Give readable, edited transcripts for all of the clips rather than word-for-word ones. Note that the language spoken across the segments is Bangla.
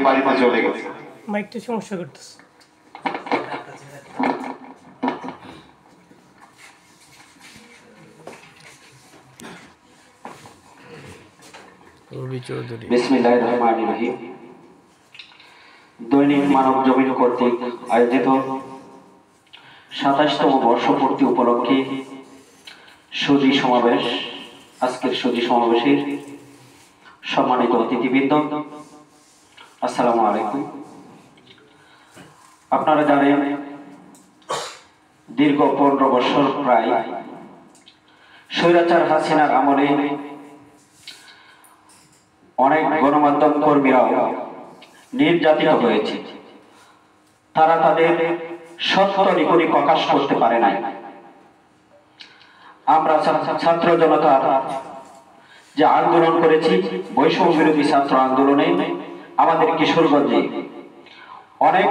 বাড়িতে চলে গেছে। মাইকটা সমস্যা করতেছে। বিসমিল্লাহির রহমানির রহিম। দৈনিক মানব জমিন কর্তৃক আয়োজিত ২৭তম বর্ষপূর্তি উপলক্ষে সুধী সমাবেশ, আজকের সুধী সমাবেশের সম্মানিত অতিথিবৃন্দ, আসসালামু আলাইকুম। আপনারা জানেন দীর্ঘ ১৫ বছর প্রায় স্বৈরাচার হাসিনার আমলে অনেক গণমাধ্যম কর্মীরাও নির্যাতিত হয়েছে। তারা তাদের সত্য নিকটে প্রকাশ করতে পারে নাই। আমরা ছাত্র জনতা যে আন্দোলন করেছি, বৈষম্য বিরোধী ছাত্র আন্দোলনে আমাদের কিশোরগঞ্জে অনেক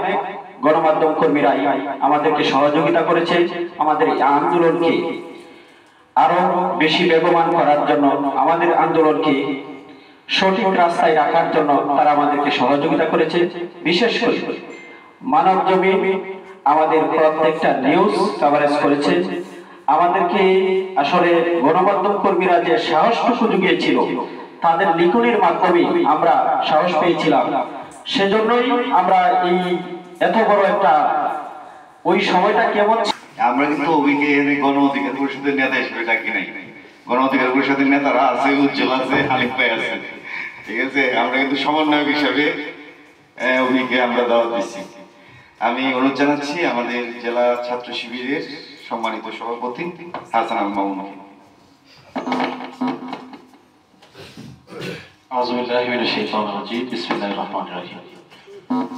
গণমাধ্যম কর্মীরাই আমাদেরকে সহযোগিতা করেছে। আমাদের এই আন্দোলনকে আরো বেশি বেগবান করার জন্য, আমাদের আন্দোলনকে সঠিক রাস্তায় রাখার জন্য তারা আমাদেরকে সহযোগিতা করেছে। বিশেষ করে মানব জমিন আমাদের প্রত্যেকটা নিউজ কভারেজ করেছে। আমাদেরকে আসলে গণমাধ্যম কর্মীরা যে সাহসটুকু জুগিয়েছিল, তাদের লিখনের মাধ্যমে আমরা সাহস পেয়েছিলাম। সেজন্যই আমরা এই এত বড় একটা, ওই সময়টা কেমন, আমরা কিন্তু অভিকে গণ অধিকার পরিষদের নেতা হিসেবে ডাকি নাই। গণ অধিকার পরিষদের নেতারা আছে, উজ্জ্বল আছে, হালিফ ভাই আছে, ঠিক আছে। আমরা কিন্তু সমন্বয়ক হিসাবে অভিকে আমরা দাওয়াত দিচ্ছি। আমি অনুরোধ জানাচ্ছি আমাদের জেলা ছাত্র শিবিরের সম্মানিত সভাপতি হাসান আল মামুনকে।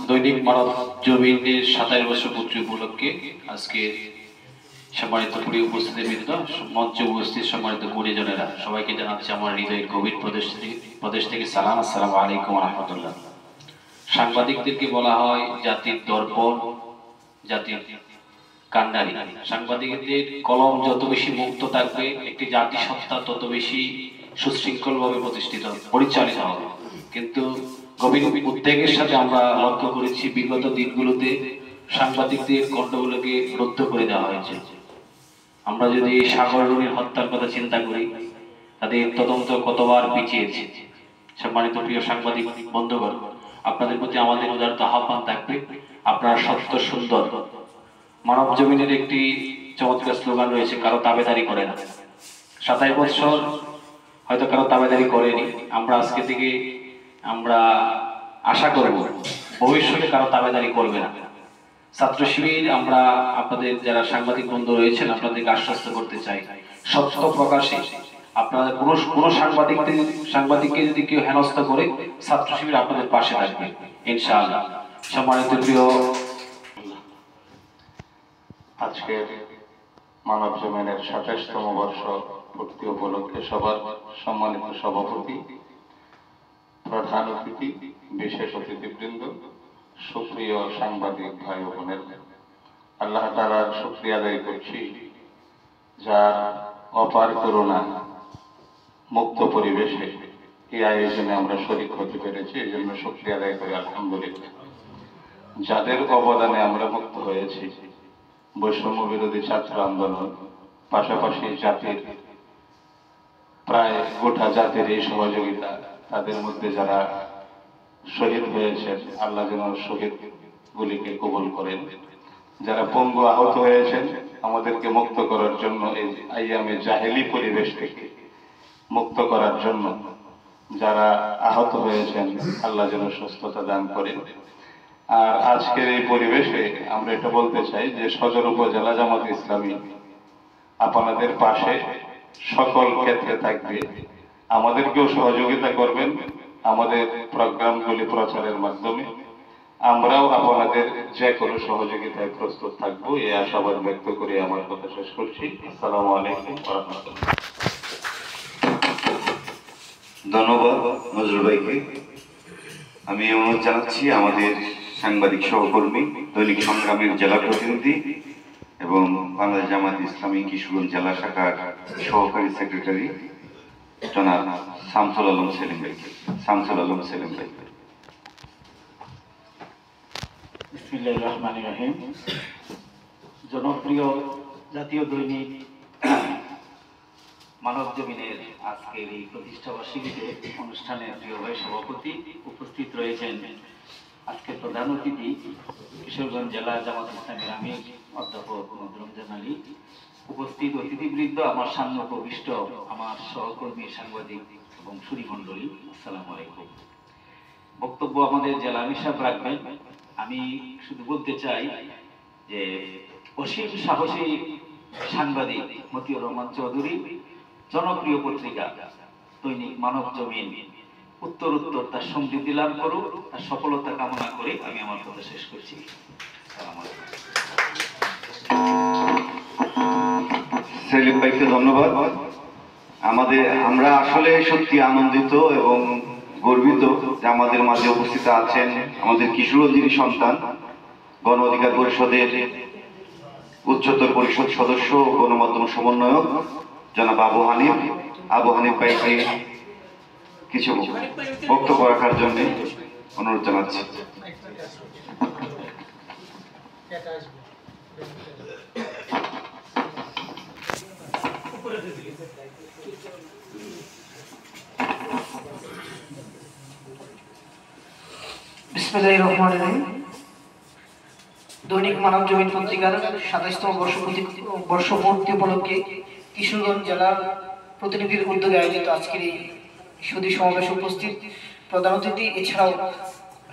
দৈনিক মানব জমিনের ২৭ বছর পূর্তি উপলক্ষে আজকে সম্মানিত প্রিয় উপস্থিতিবৃন্দ, মঞ্চে উপস্থিত সম্মানিত গুণীজনেরা, সবাইকে জানাচ্ছি আমার হৃদয়ের গভীর প্রদেশ থেকে সালাম। আসসালামু আলাইকুম রাহমাতুল্লাহ। সাংবাদিকদেরকে বলা হয় জাতির দর্পণ, জাতির কান্ডারি। সাংবাদিকদের কলম যত বেশি মুক্ত থাকবে, একটি জাতিসত্তা তত বেশি সুশৃঙ্খলভাবে প্রতিষ্ঠিত পরিচালিত হবে। কিন্তু গভীর উদ্বেগের সাথে আমরা লক্ষ্য করেছি বিগত দিনগুলোতে সাংবাদিকদের কণ্ঠগুলোকে রুদ্ধ করে দেওয়া হয়েছে। আমরা যদি সাগর রুনির হত্যার কথা চিন্তা করি, তাদের তদন্ত কতবার পিছিয়েছে। সম্মানিত প্রিয় সাংবাদিক বন্ধুগণ, আপনাদের প্রতি আমাদের উদারত আহ্বান থাকবে, আপনারা সত্য সুন্দর। মানব জমিনের একটি চমৎকার স্লোগান রয়েছে, কারো তাবেদারি করে না। ২৭ বছর হয়তো কারো তাবেদারি করেনি, আমরা আজকে থেকে আমরা আশা করব ভবিষ্যতে কারো তাবেদারি করবে না। ছাত্র শিবির আমরা আপনাদের যারা সাংবাদিক বন্ধু রয়েছেন, আপনাদেরকে আশ্বস্ত করতে চাই, সত্য প্রকাশে আপনাদের কোনো সাংবাদিককে যদি কেউ হেনস্থা করে, ছাত্র শিবির আপনাদের পাশে থাকবে ইনশাআল্লাহ। সম্মানিত প্রিয়, আজকের মানব জমিনের ২৭তম বর্ষ পূর্তি উপলক্ষে সবার সম্মানিত সভাপতি, প্রধান অতিথি, বিশেষ অতিথিবৃন্দ, সুপ্রিয় সাংবাদিক ভাই ও বোনের, আল্লাহ তাআলার শুকরিয়া আদায় করছি, যার অপার করুণা মুক্ত পরিবেশে এই আয়োজনে আমরা শরীক হতে পেরেছি। এই জন্য শুকরিয়া আদায় করি আলহামদুলিল্লাহ। যাদের অবদানে আমরা মুক্ত হয়েছি, বৈষম্য বিরোধী ছাত্র আন্দোলন, পাশাপাশি জাতির প্রায় গোটা জাতির এই সহযোগিতা, তাদের মধ্যে যারা শহীদ হয়েছেন, আল্লাহ যেন শহীদ গুলিকে কবুল করেন। যারা পঙ্গু আহত হয়েছেন, আমাদেরকে মুক্ত করার জন্য, এই আইয়ামে জাহেলি পরিবেশ থেকে মুক্ত করার জন্য যারা আহত হয়েছেন, আল্লাহ যেন সুস্থতা দান করেন। আর আজকের এই পরিবেশে আমরা এটা বলতে চাই যে সদর উপজেলা জামাত ইসলামী আপনাদের পাশে সকল ক্ষেত্রে থাকবে। আমাদেরকেও সহযোগিতা করবেন আমাদের প্রোগ্রামগুলি প্রচারের মাধ্যমে। আমরাও আপনাদের যে কোনো সহযোগিতায় প্রস্তুত থাকবো, এই আশাবাদ ব্যক্ত করে আমার কথা শেষ করছি। আসসালামু আলাইকুম ওয়া রাহমাতুল্লাহ। ধন্যবাদ নজরুল ভাইকে। আমি অনুরোধ জানাচ্ছি আমাদের সাংবাদিক সহকর্মী, দৈনিক সংগ্রামের জেলা প্রতিনিধি এবং বাংলাদেশ জামাত ইসলামী কিশোরগঞ্জ জেলা শাখার সহকারী সেক্রেটারি জনাব শামসুল আলম সেলিম ভাই। বিসমিল্লাহির রহমানির রহিম। জনপ্রিয় জাতীয় দৈনিক মানব জমিনের আজকের এই প্রতিষ্ঠাবার্ষিকীতে অনুষ্ঠানের প্রিয় ভাই সভাপতি উপস্থিত রয়েছেন। আজকের প্রধান অতিথি কিশোরগঞ্জ জেলা জামাত ইসলামীর আমির অধ্যাপক মদরুমজান আলী, উপস্থিত অতিথিবৃন্দ, আমার সামনে উপবিষ্ট আমার সহকর্মী সাংবাদিক এবং সুরী মণ্ডলী, আসসালামু আলাইকুম। বক্তব্য আমাদের জেলা আমির সাহেব রাখবেন। আমি শুধু বলতে চাই যে অসীম সাহসী সাংবাদিক মতিউর রহমান চৌধুরী জনপ্রিয় পত্রিকা দৈনিক মানব জমিন উত্তরোত্তর তার সমৃদ্ধি লাভ করুক, তার সফলতা কামনা করে আমি আমার কথা শেষ করছি। আসসালামু আলাইকুম। সেলিম ভাইকে ধন্যবাদ। আমরা আসলে সত্যি আনন্দিত এবং গর্বিত যে আমাদের মাঝে উপস্থিত আছেন আমাদের কিশোরগঞ্জের সন্তান, গণ অধিকার পরিষদের উচ্চতর পরিষদ সদস্য, গণমাধ্যম সমন্বয়ক জনাব আবু হানিফ ভাইকে কিছু বক্তব্য রাখার জন্য অনুরোধ জানাচ্ছি। বিসমিল্লাহির রহমানির রহিম। দৈনিক মানব জমিন পত্রিকার ২৭তম বর্ষপূর্তি উপলক্ষে কিশোরগঞ্জ জেলার প্রতিনিধির উদ্যোগে আয়োজিত আজকের এই সুধী সমাবেশ উপস্থিত প্রধান অতিথি, এছাড়াও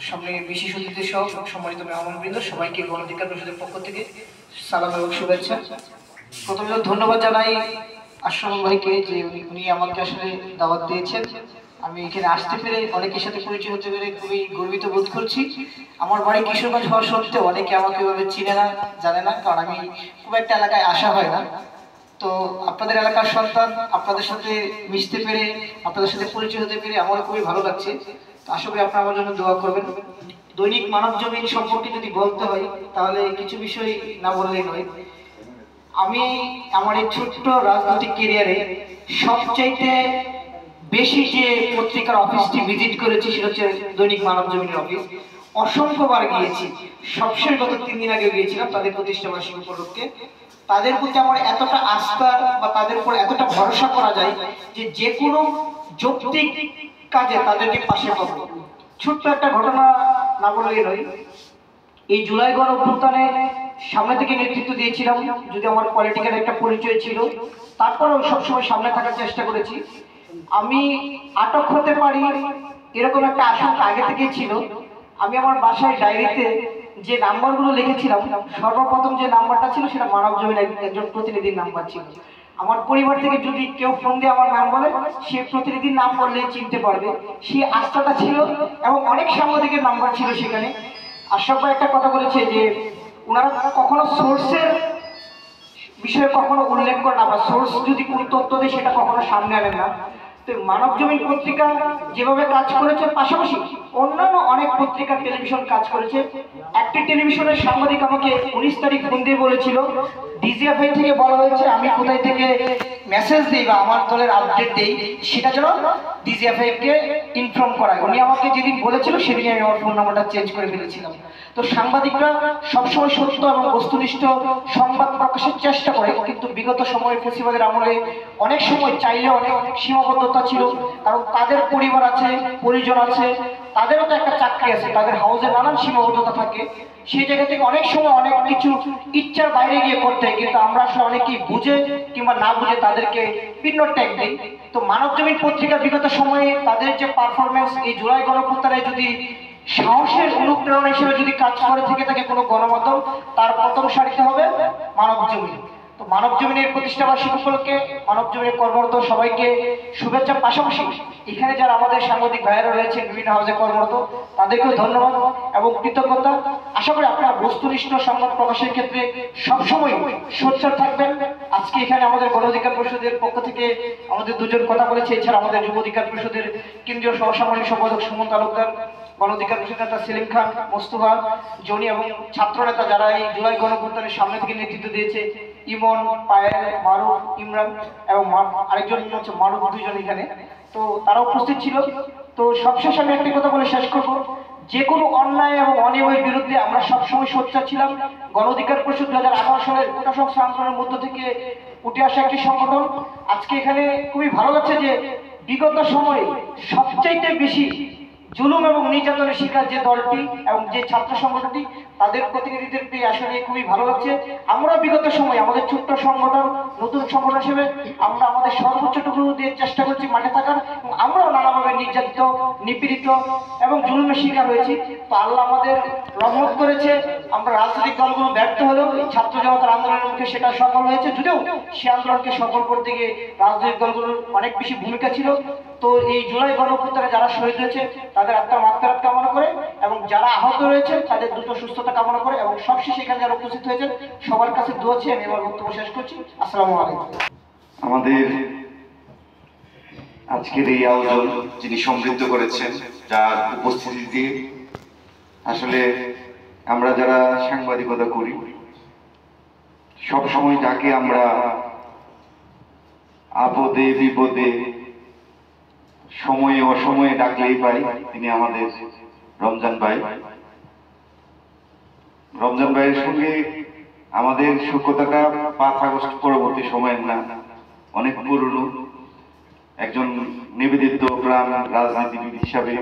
সামনে বিশেষ অতিথি সহ সম্মানিত মেহমানবৃন্দ, সবাইকে গণ অধিকার পরিষদের পক্ষ থেকে সালাম এবং শুভেচ্ছা। প্রথমে ধন্যবাদ জানাই আশরাফ ভাইকে যে উনি আমাকে আসলে দাওয়াত দিয়েছেন। আমি এখানে আসতে পেরে অনেকের সাথে পরিচয় হতে পেরে খুবই গর্বিত বোধ করছি। আমার বাড়ি কিশোরগঞ্জ হওয়া সত্ত্বেও অনেকে আমাকে এভাবে চিনে না, জানে না, কারণ আমি খুব একটা এলাকায় আসা হয় না। তো আপনাদের এলাকার সন্তান, আপনাদের সাথে মিশতে পেরে, আপনাদের সাথে পরিচয় হতে পেরে আমারও খুবই ভালো লাগছে। তো আশা করি আপনারা আমার জন্য দোয়া করবেন। দৈনিক মানব জমিন সম্পর্কে যদি বলতে হয় তাহলে কিছু বিষয় না বললেই নয়। আমি আমার এই ছোট্ট রাজনৈতিক ক্যারিয়ারে সবচাইতে বেশি যে পত্রিকার অফিসটি ভিজিট করেছি সেটা হচ্ছে দৈনিক মানব জমিনের অফিস। অসংখ্যবার গিয়েছি, সবশেষ গত 3 দিন আগে গিয়েছিলাম তাদের প্রতিষ্ঠাবার্ষিকী উপলক্ষে। তাদের প্রতি আমার এতটা আস্থা বা তাদের উপর এতটা ভরসা করা যায় যে যে কোনো যৌক্তিক কাজে তাদেরকে পাশে পাবো। ছোট্ট একটা ঘটনা না বললেই নয়। এই জুলাই গণ অভ্যুত্থানে সামনে থেকে নেতৃত্ব দিয়েছিলাম, যদি আমার পলিটিক্যাল একটা পরিচয় ছিল, তারপরেও সবসময় সামনে থাকার চেষ্টা করেছি। আমি আটক হতে পারি এরকম একটা আশঙ্কা আগে থেকেই ছিল। আমি আমার বাসায় ডায়েরিতে যে নাম্বারগুলো লিখেছিলাম, সর্বপ্রথম যে নাম্বারটা ছিল সেটা মানব জমিনের একজন প্রতিনিধির নাম্বার ছিল। আমার পরিবার থেকে যদি কেউ ফোন দিয়ে আমার নাম বলে, সে প্রতিনিধির নাম বললে চিনতে পারবে, সেই আস্থাটা ছিল। এবং অনেক সাংবাদিকের নাম্বার ছিল সেখানে। আশরাফ ভাই একটা কথা বলেছে যে ওনারা কখনো সোর্সের বিষয়ে কখনো উল্লেখ করে না, বা সোর্স যদি কোনো তথ্য দেয় সেটা কখনো সামনে আনেন না। তো মানব জমিন পত্রিকা যেভাবে কাজ করেছে, পাশাপাশি অন্যান্য অনেক পত্রিকা টেলিভিশন কাজ করেছে। একটি টেলিভিশনের সাংবাদিক আমাকে 19 তারিখ ফোন দিয়ে বলেছিল, ডিজিএফআই থেকে বলা হয়েছে আমি কোথায় থেকে মেসেজ দিই বা আমার দলের আপডেট দিই সেটা যেন ডিজিএফআই কে ইনফর্ম করায়। উনি আমাকে যেদিন বলেছিল সেদিনই আমি আমার ফোন নাম্বারটা চেঞ্জ করে ফেলেছিলাম। তো সাংবাদিকরা সবসময় সত্য এবং বস্তুনিষ্ঠ সংবাদ প্রকাশের চেষ্টা করে, কিন্তু বিগত সময়ে ফেসিবাদের আমলে অনেক সময় চাইলে অনেক সীমাবদ্ধতা ছিল, কারণ তাদের পরিবার আছে, পরিজন আছে, তাদেরও তো একটা চাকরি আছে, তাদের হাউসে নানান সীমাবদ্ধতা থাকে। সেই জায়গা থেকে অনেক সময় অনেক কিছু ইচ্ছার বাইরে গিয়ে করতে হয়, কিন্তু আমরা আসলে অনেকেই বুঝে কিংবা না বুঝে তাদেরকে ভিন্ন ট্যাগ দিই। তো মানব জমিন পত্রিকা বিগত সময়ে তাদের যে পারফরমেন্স, এই জুলাই গণঅভ্যুত্থানে যদি সাহসের অনুপ্রেরণা হিসেবে যদি কাজ করে থেকে থাকে কোনো গণমাধ্যম, তার প্রথম সারিতে হবে মানব জমিন। তো মানব জমিনের প্রতিষ্ঠাবার্ষিকী উপলক্ষে মানব জমিনের কর্মরত সবাইকে শুভেচ্ছা। পাশাপাশি এখানে যারা আমাদের সাংবাদিক ভাইয়েরা রয়েছেন বিভিন্ন হাউসে কর্মরত, তাদেরকেও ধন্যবাদ এবং কৃতজ্ঞতা। আশা করি আপনারা বস্তুনিষ্ঠ সংবাদ প্রকাশের ক্ষেত্রে সবসময় সোচ্চার থাকবেন। আজকে এখানে আমাদের গণ অধিকার পরিষদের পক্ষ থেকে আমাদের দুজন কথা বলেছে, এছাড়া আমাদের যুব অধিকার পরিষদের কেন্দ্রীয় সহসামরিক সম্পাদক সুমন তালুকদার, গণ অধিকার পরিষদ নেতা সেলিম খান, মোস্তফা, জনি এবং ছাত্র নেতা যারা এই জুলাই গণঅভ্যুত্থানের সামনে থেকে নেতৃত্ব দিয়েছে, ইমন, পায়েল, মারুফ, ইমরান এবং আরেকজন হচ্ছে মারুফ, দুইজন এখানে। তো তারা উপস্থিত ছিল। তো সবশেষে আমি একটি কথা বলে শেষ করবো, যে কোনো অন্যায় এবং অনিয়মের বিরুদ্ধে আমরা সবসময় সোচ্চার ছিলাম। গণ অধিকার পরিষদ 2018 সালের কোটা সংস্কার আন্দোলনের মধ্য থেকে উঠে আসা একটি সংগঠন। আজকে এখানে খুবই ভালো লাগছে যে বিগত সময়ে সবচাইতে বেশি জুলুম এবং নির্যাতনের শিকার যে দলটি এবং যে ছাত্র সংগঠনটি, তাদের প্রতিনিধিদের পেয়ে আসলে খুবই ভালো লাগছে। আমরা বিগত সময় আমাদের ছোট্ট সংগঠন, নতুন সংগঠন হিসেবে আমরা আমাদের সর্বোচ্চটুকু দিয়ে চেষ্টা করছি মাঠে থাকার, এবং আমরাও নানাভাবে নির্যাতিত, নিপীড়িত এবং জুলুমের শিকার হয়েছি। তো আল্লাহ আমাদের রহমত করেছে, আমরা রাজনৈতিক দলগুলো ব্যর্থ হলেও এই ছাত্র জনতার আন্দোলনের মুখে সেটা সফল হয়েছে। যদিও সে আন্দোলনকে সফল করতে গিয়ে রাজনৈতিক দলগুলোর অনেক বেশি ভূমিকা ছিল। তো এই জুলাই গণঅভ্যুত্থানে যারা শহীদ হয়েছে তাদের আত্মার মাগফিরাত কামনা করে, এবং যারা আহত রয়েছে তাদের দ্রুত সুস্থতা কামনা করে, এবং সবশেষে এখানে যারা উপস্থিত হয়েছেন সবার কাছে দোয়া চেয়ে আমি আমার বক্তব্য শেষ করছি। আসসালামু আলাইকুম। আমাদের আজকের এই আয়োজন যিনি সমৃদ্ধ করেছেন, যার উপস্থিতিতে আসলে আমরা যারা সাংবাদিকতা করি সব সময় যাকে আমরা আপদে বিপদে সময়ে অসময়ে ডাকলেই পাই, তিনি আমাদের রমজান ভাই। রমজান ভাইয়ের সঙ্গে আমাদের সূক্ষ্মতাটা 5 আগস্ট পরবর্তী সময়ের না, অনেক পুরনো। একজন নিবেদিত প্রাণ রাজনীতিবিদ হিসাবে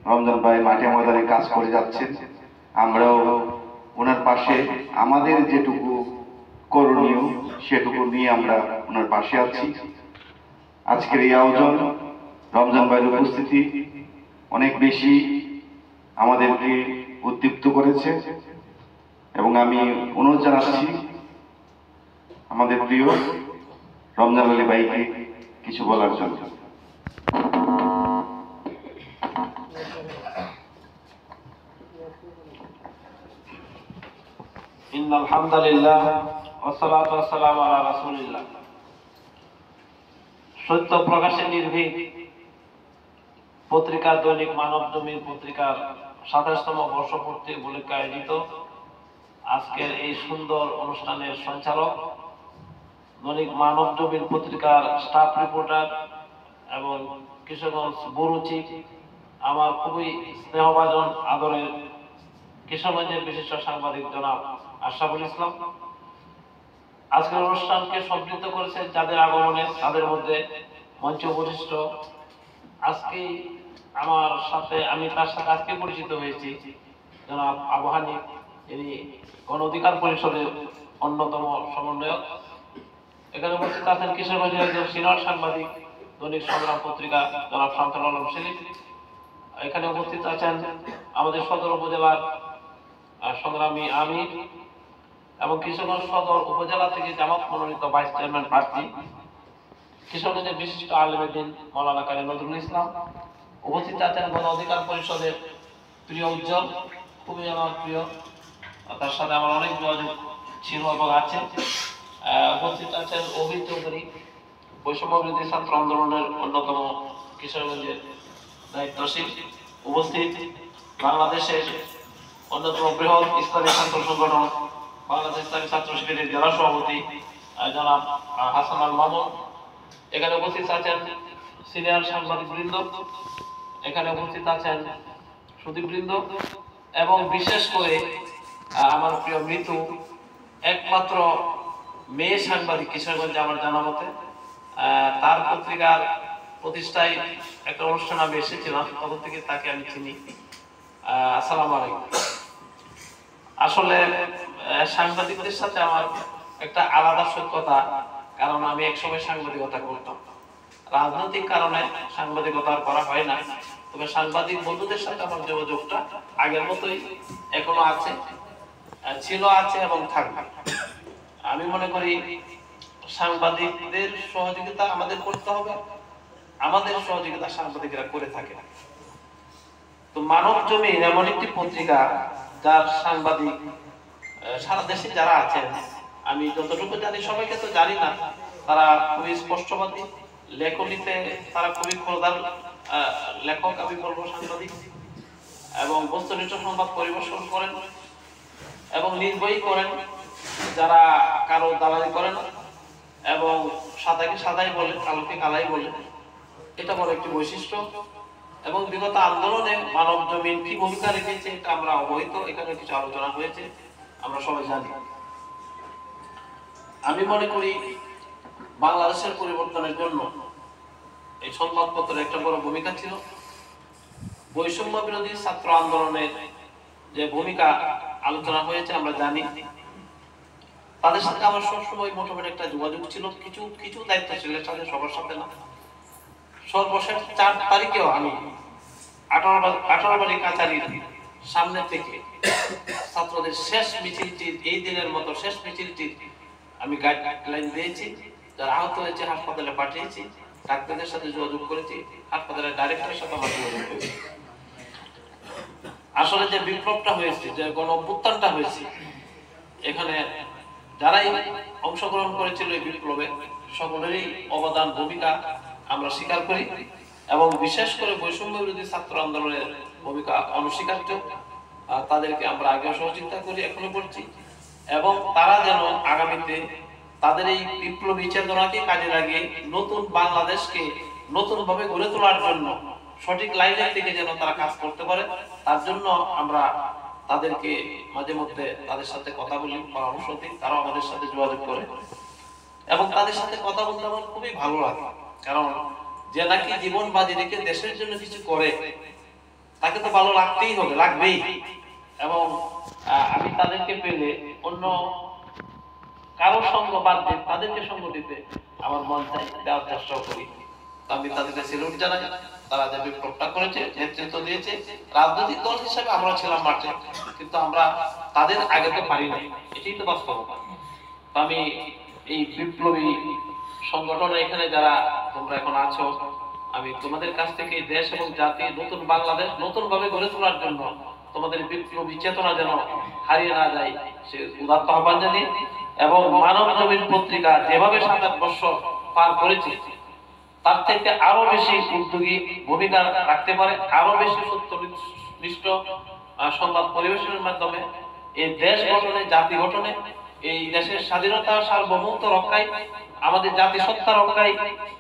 রমজান ভাই মাঠে ময়দানে কাজ করে যাচ্ছেন। আমরাও ওনার পাশে আমাদের যেটুকু করণীয় সেটুকু নিয়ে আমরা ওনার পাশে আছি। আজকের এই আয়োজন, রমজান ভাইয়ের উপস্থিতি অনেক বেশি আমাদেরকে উদ্দীপ্ত করেছে, এবং আমি অনুরোধ জানাচ্ছি আমাদের প্রিয় রমজান আলী ভাইকে কিছু বলার জন্য। ইন্নাল হামদুলিল্লাহ ওয়াসসালাতু ওয়াসসালামু আলা রাসূলিল্লাহ। সত্য প্রকাশে নির্ভীক পত্রিকা দৈনিক মানবজমিন পত্রিকার 27তম বর্ষপূর্তি উপলক্ষে আয়োজিত আজকের এই সুন্দর অনুষ্ঠানের সঞ্চালক, দৈনিক মানবজমিন পত্রিকার স্টাফ রিপোর্টার এবং কিশোরগঞ্জ ব্যুরো চিফ, আমার খুবই স্নেহভাজন আদরের কিশোরগঞ্জের বিশিষ্ট সাংবাদিক জনাব আশরাফুল ইসলাম। আজকের অনুষ্ঠানকে সমৃদ্ধ করেছে যাদের আগমনে, তাদের মধ্যে মঞ্চে উপবিষ্ট আজকে আমার সাথে, আমি তার সাথে আজকে পরিচিত হয়েছি, জনাব আবু হানিফ, যিনি গণ অধিকার পরিষদের অন্যতম সমন্বয়ক। এখানে উপস্থিত আছেন কিশোরগঞ্জের একজন সিনিয়র সাংবাদিক, দৈনিক সংগ্রাম পত্রিকা জনাব শামসুল আলম সেলিম। এখানে উপস্থিত আছেন আমাদের সদর উপজেলার সংগ্রামী আমির এবং কিশোরগঞ্জ সদর উপজেলা থেকে জামাত মনোনীত ভাইস চেয়ারম্যান প্রার্থী, কিশোরগঞ্জের বিশিষ্ট আলেমে দ্বীন মাওলানা কারি নজরুল ইসলাম। উপস্থিত আছেন গণ অধিকার পরিষদের প্রিয় উজ্জ্বল, খুবই আমার প্রিয়, তার সাথে আমার অনেক যোগাযোগ ছিল এবং আছে। উপস্থিত আছেন অভিন চৌধুরী, বৈষম্য বিরোধী ছাত্র আন্দোলনের অন্যতম কিশোরগঞ্জের দায়িত্বশীল। উপস্থিত বাংলাদেশের অন্যতম বৃহৎ ইসলামী ছাত্র সংগঠন বাংলাদেশ ইসলামী ছাত্র শিবিরের জেলা সভাপতি জনাব হাসান আল মামুন। এখানে উপস্থিত আছেন সিনিয়র সাংবাদিক বৃন্দ, এখানে উপস্থিত আছেন সুদীপবৃন্দ, এবং বিশেষ করে আমার প্রিয় মৃত্যু একমাত্র মেয়ে সাংবাদিক কিশোরগঞ্জে আমার জানা মতে, তার পত্রিকার প্রতিষ্ঠায় একটা অনুষ্ঠান আমি এসেছিলাম, তখন থেকে তাকে আমি চিনি। আসসালামু আলাইকুম। আসলে সাংবাদিকদের সাথে আমার একটা আলাদা সত্যতা, কারণ আমি একসময় সাংবাদিকতা করতাম। রাজনৈতিক কারণে সাংবাদিকতা আর করা হয় না, তবে সাংবাদিক বন্ধুদের সাথে আমার যোগাযোগটা আগের মতোই এখনো আছে, ছিল, আছে এবং থাকবে। আমি মনে করি সাংবাদিকদের সহযোগিতা আমাদের করতে হবে, আমাদের সহযোগিতা সাংবাদিকরা করে থাকে। তো মানবজমিন এমন একটি পত্রিকা যার সাংবাদিক সারা দেশে যারা আছেন, আমি যতটুকু জানি, সবাইকে তো জানি না, তারা খুবই স্পষ্টবাদী, লেখনীতে তারা খুবই খোলদার লেখক, আমি বলবো সাংবাদিক, এবং বস্তুনিষ্ঠ সংবাদ পরিবেশন করেন এবং নির্ভয়ী করেন, যারা কারো দালালি করেন এবং সাদাকে সাদাই বলে, কালোকে কালাই বলে, এটা বড় একটি বৈশিষ্ট্য। এবং বিগত আন্দোলনে মানব জমিন কি ভূমিকা রেখেছে এটা আমরা অবহিত, এখানে কিছু আলোচনা হয়েছে, আমরা সবাই জানি। আমি মনে করি বাংলাদেশের পরিবর্তনের জন্য এই সংবাদপত্রের একটা বড় ভূমিকা ছিল। বৈষম্য বিরোধী ছাত্র আন্দোলনের যে ভূমিকা আলোচনা হয়েছে আমরা জানি। তাদের সাথে আমার সবসময় মোটামুটি একটা যোগাযোগ ছিল, কিছু কিছু দায়িত্বশীলের সাথে, সবার সাথে না। সর্বশেষ 4 তারিখেও আমি 18 বাড়ি কাছারির সামনে থেকে ছাত্রদের শেষ মিছিলটি, এই দিনের মতো শেষ মিছিলটি আমি গাইডলাইন দিয়েছি। যারা আহত হয়েছে হাসপাতালে পাঠিয়েছি, ডাক্তারদের সাথে যোগাযোগ করেছি, হাসপাতালের ডাইরেক্টরের সাথে আমার যোগাযোগ করেছি। আসলে যে বিপ্লবটা হয়েছে, যে গণ অভ্যুত্থানটা হয়েছে, এখানে যারাই অংশগ্রহণ করেছিল এই বিপ্লবে সকলেরই অবদান, ভূমিকা আমরা স্বীকার করি এবং বিশেষ করে বৈষম্য বিরোধী ছাত্র আন্দোলনের ভূমিকা অনস্বীকার্য। তাদেরকে আমরা আগেও সহযোগিতা করি, এখনো করছি, এবং তারা যেন আগামীতে তাদের এই বিপ্লবী চেতনাকে কাজে লাগিয়ে নতুন বাংলাদেশকে নতুন ভাবে গড়ে তোলার জন্য সঠিক লাইনের দিকে যেন তারা কাজ করতে পারে, তার জন্য আমরা তাদেরকে মাঝে মধ্যে তাদের সাথে কথা বলি, পরামর্শ দিই, তারাও আমাদের সাথে যোগাযোগ করে এবং তাদের সাথে কথা বলতে আমার খুবই ভালো লাগে। কারণ যে নাকি জীবন বাজি রেখে দেশের জন্য কিছু করে তাকে তো ভালো লাগতেই হবে, লাগবেই। এবং আমি তাদেরকে পেলে অন্য কারো সঙ্গ বাদ দিয়ে তাদেরকে সঙ্গ দিতে আমার মন চাই, দেওয়ার চেষ্টা করি। আমি তাদেরকে সেলুট জানাই, তারা যে বিপ্লবটা করেছে, নেতৃত্ব দিয়েছে। রাজনৈতিক দল হিসেবে আমরা ছিলাম মাঠে, কিন্তু আমরা তাদের আগে তো পারি নাই, এটাই তো বাস্তবতা। তো আমি এই বিপ্লবী সংগঠনে এখানে যারা তোমরা এখন আছো, আমি তোমাদের কাছ থেকে দেশ এবং জাতি নতুন বাংলাদেশ নতুন ভাবে গড়ে তোলার জন্য তোমাদের বিপ্লবী চেতনা যেন হারিয়ে না যায় সে উদাত্ত আহ্বান জানিয়ে, এবং মানব জমিন পত্রিকা যেভাবে 7 বছর পার করেছে তার থেকে আরো বেশি উদ্যোগী ভূমিকা রাখতে পারে, আরো বেশি সত্যনিষ্ঠ সংবাদ পরিবেশনের মাধ্যমে এই দেশ গঠনে, জাতি গঠনে, এই দেশের স্বাধীনতা সার্বভৌমত্ব রক্ষায়, আমাদের জাতিসত্তা রক্ষায়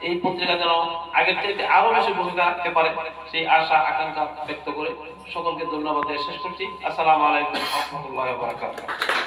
এই পত্রিকা যেন আগের থেকে আরো বেশি ভূমিকা রাখতে পারে, সেই আশা আকাঙ্ক্ষা ব্যক্ত করে সকলকে ধন্যবাদ দিয়ে শেষ করছি। আসসালামু আলাইকুম ওয়া রাহমাতুল্লাহি ওয়া বারাকাতুহু।